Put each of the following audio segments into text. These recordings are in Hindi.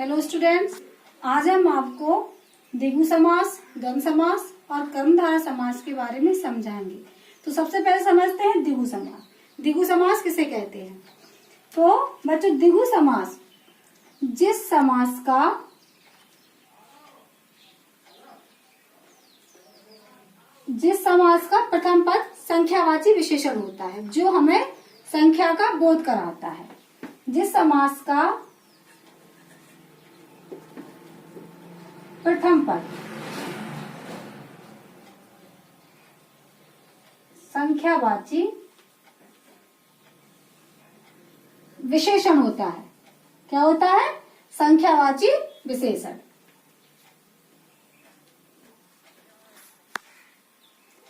हेलो स्टूडेंट्स, आज हम आपको द्विगु समास, द्वंद्व समास और कर्मधारय समास के बारे में समझाएंगे। तो सबसे पहले समझते हैं द्विगु समास। द्विगु समास किसे कहते हैं? तो बच्चों, द्विगु समास जिस समास का प्रथम पद संख्यावाची विशेषण होता है, जो हमें संख्या का बोध कराता है। जिस समास का प्रथम पद संख्यावाची विशेषण होता है। क्या होता है? संख्यावाची विशेषण।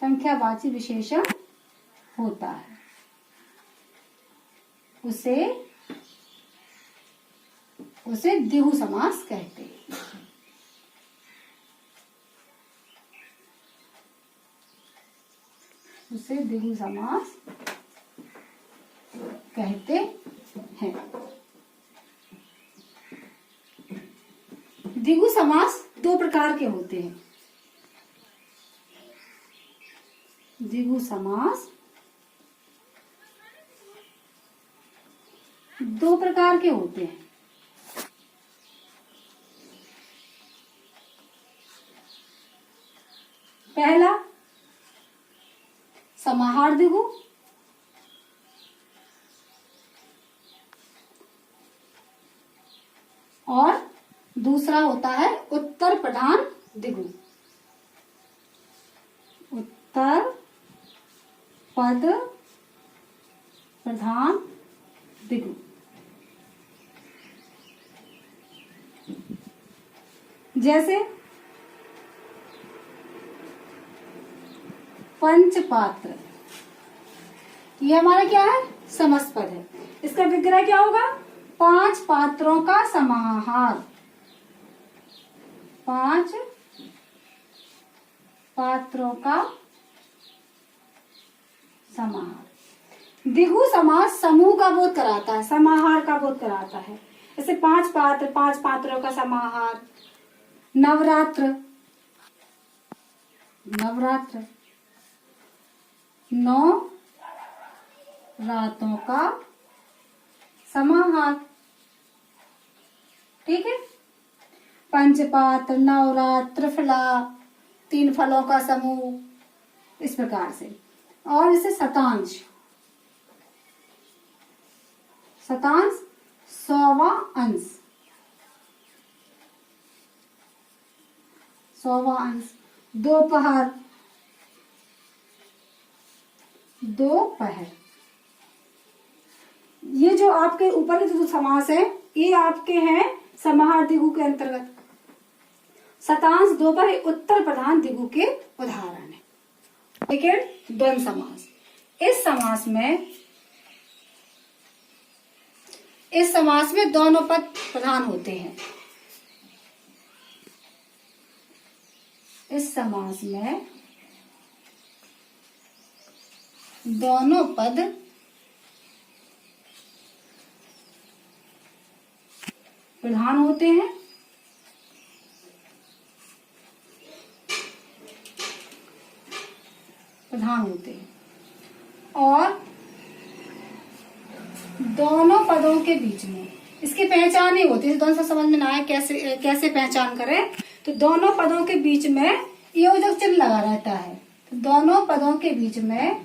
संख्यावाची विशेषण होता है, उसे द्विगु समास कहते हैं। उसे द्विगु समास कहते हैं। द्विगु समास दो प्रकार के होते हैं। द्विगु समास दो प्रकार के होते हैं। पहला समाहार द्विगु और दूसरा होता है उत्तर प्रधान द्विगु। उत्तर पद प्रधान द्विगु। जैसे पंचपात्र, ये हमारा क्या है? समस्त पद है। इसका विग्रह क्या होगा? पांच पात्रों का समाहार। पांच पात्रों का समाहार। द्विगु समास समूह का बोध कराता है, समाहार का बोध कराता है। जैसे पांच पात्रों का समाहार। नवरात्र, नौ रातों का समाहार। ठीक है। पंचपात्र, नवरात्र, त्रिफला, तीन फलों का समूह, इस प्रकार से। और इसे शतांश, 100वां अंश। 100वां अंश। दोपहर, ये जो आपके ऊपर के जो समास है, ये आपके हैं समाहार द्विगु के अंतर्गत। शतांश, दोपहर, उत्तर प्रधान द्विगु के उदाहरण है। ठीक है। द्वंद्व समास। इस समास में दोनों पद प्रधान होते हैं। इस समास में दोनों पद प्रधान होते हैं। और दोनों पदों के बीच में इसकी पहचान नहीं होती। दोनों से समझ में ना आए कैसे पहचान करें, तो दोनों पदों के बीच में योजक चिन्ह लगा रहता है। तो दोनों पदों के बीच में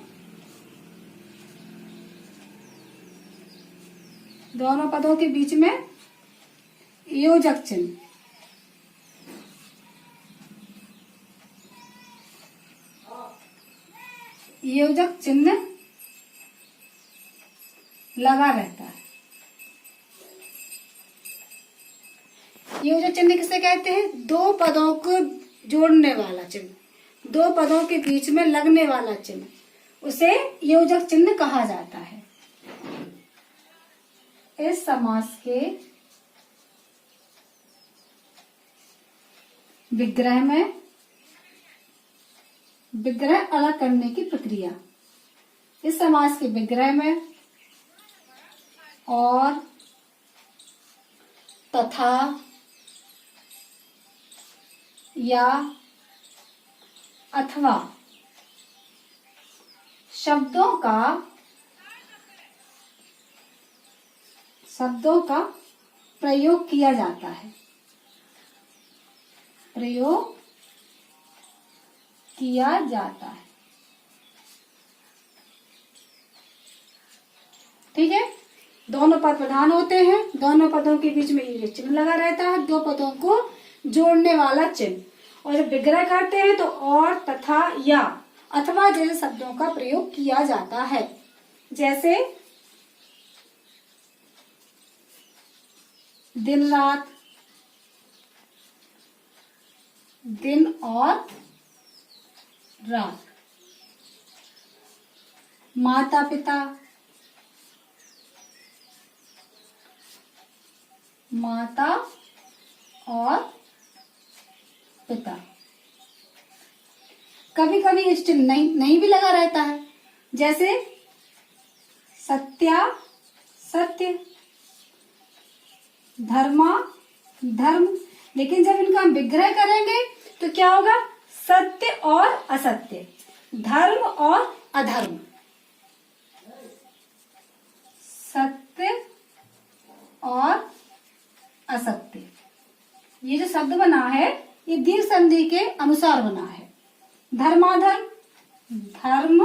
योजक चिन्ह लगा रहता है। योजक चिन्ह किसे कहते हैं? दो पदों को जोड़ने वाला चिन्ह, दो पदों के बीच में लगने वाला चिन्ह, उसे योजक चिन्ह कहा जाता है। इस समास के विग्रह अलग करने की प्रक्रिया। इस समास के विग्रह में और तथा या अथवा शब्दों का प्रयोग किया जाता है। प्रयोग किया जाता है। ठीक है, दोनों पद प्रधान होते हैं, दोनों पदों के बीच में ये चिन्ह लगा रहता है, दो पदों को जोड़ने वाला चिन्ह। और जब विग्रह करते हैं तो और, तथा, या, अथवा जैसे शब्दों का प्रयोग किया जाता है। जैसे दिन रात, दिन और रात, माता पिता, माता और पिता। कभी कभी ये चिन्ह नहीं भी लगा रहता है, जैसे सत्या, सत्य, धर्मा, धर्म। लेकिन जब इनका हम विग्रह करेंगे तो क्या होगा? सत्य और असत्य, धर्म और अधर्म। सत्य और असत्य। ये जो शब्द बना है ये दीर्घ संधि के अनुसार बना है। धर्माधर्म, धर्म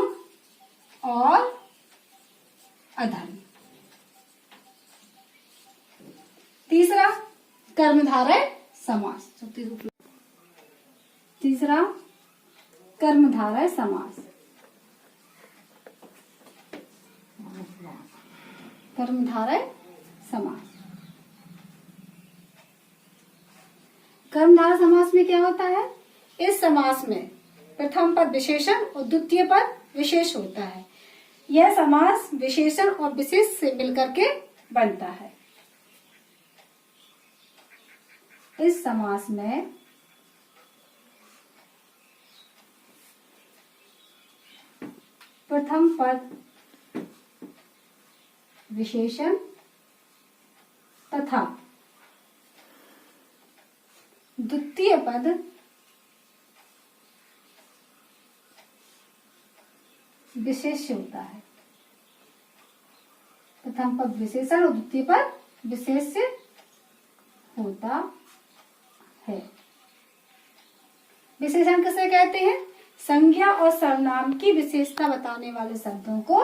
और अधर्म। तीसरा कर्मधारय समास। तीसरा कर्मधारय समास। कर्मधारय समास। कर्मधारय समास में क्या होता है? इस समास में प्रथम पद विशेषण और द्वितीय पद विशेष होता है। यह समास विशेषण और विशेष से मिलकर के बनता है। इस समास में प्रथम पद विशेषण तथा द्वितीय पद विशेष होता है। प्रथम पद विशेषण और द्वितीय पद विशेष होता है। विशेषण किसे कहते हैं? संज्ञा और सर्वनाम की विशेषता बताने वाले शब्दों को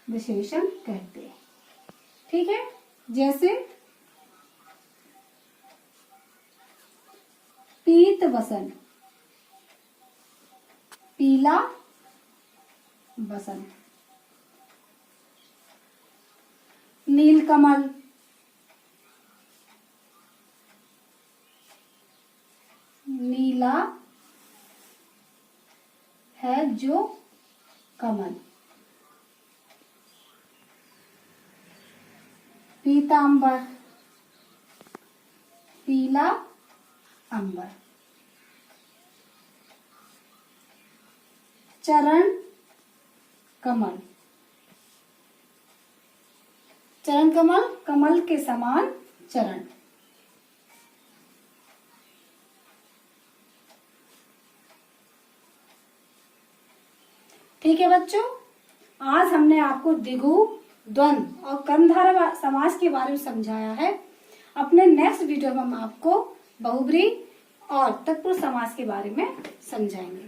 विशेषण कहते हैं। ठीक है, जैसे पीत वसन, पीला वसन। नीलकमल, नीला है जो कमल। पीतांबर, पीला अंबर। चरण कमल, चरण कमल, कमल के समान चरण। ठीक है बच्चों, आज हमने आपको द्विगु, द्वंद्व और कर्मधारय समास के बारे में समझाया है। अपने नेक्स्ट वीडियो में हम आपको बहुब्रीहि और तत्पुरुष समास के बारे में समझाएंगे।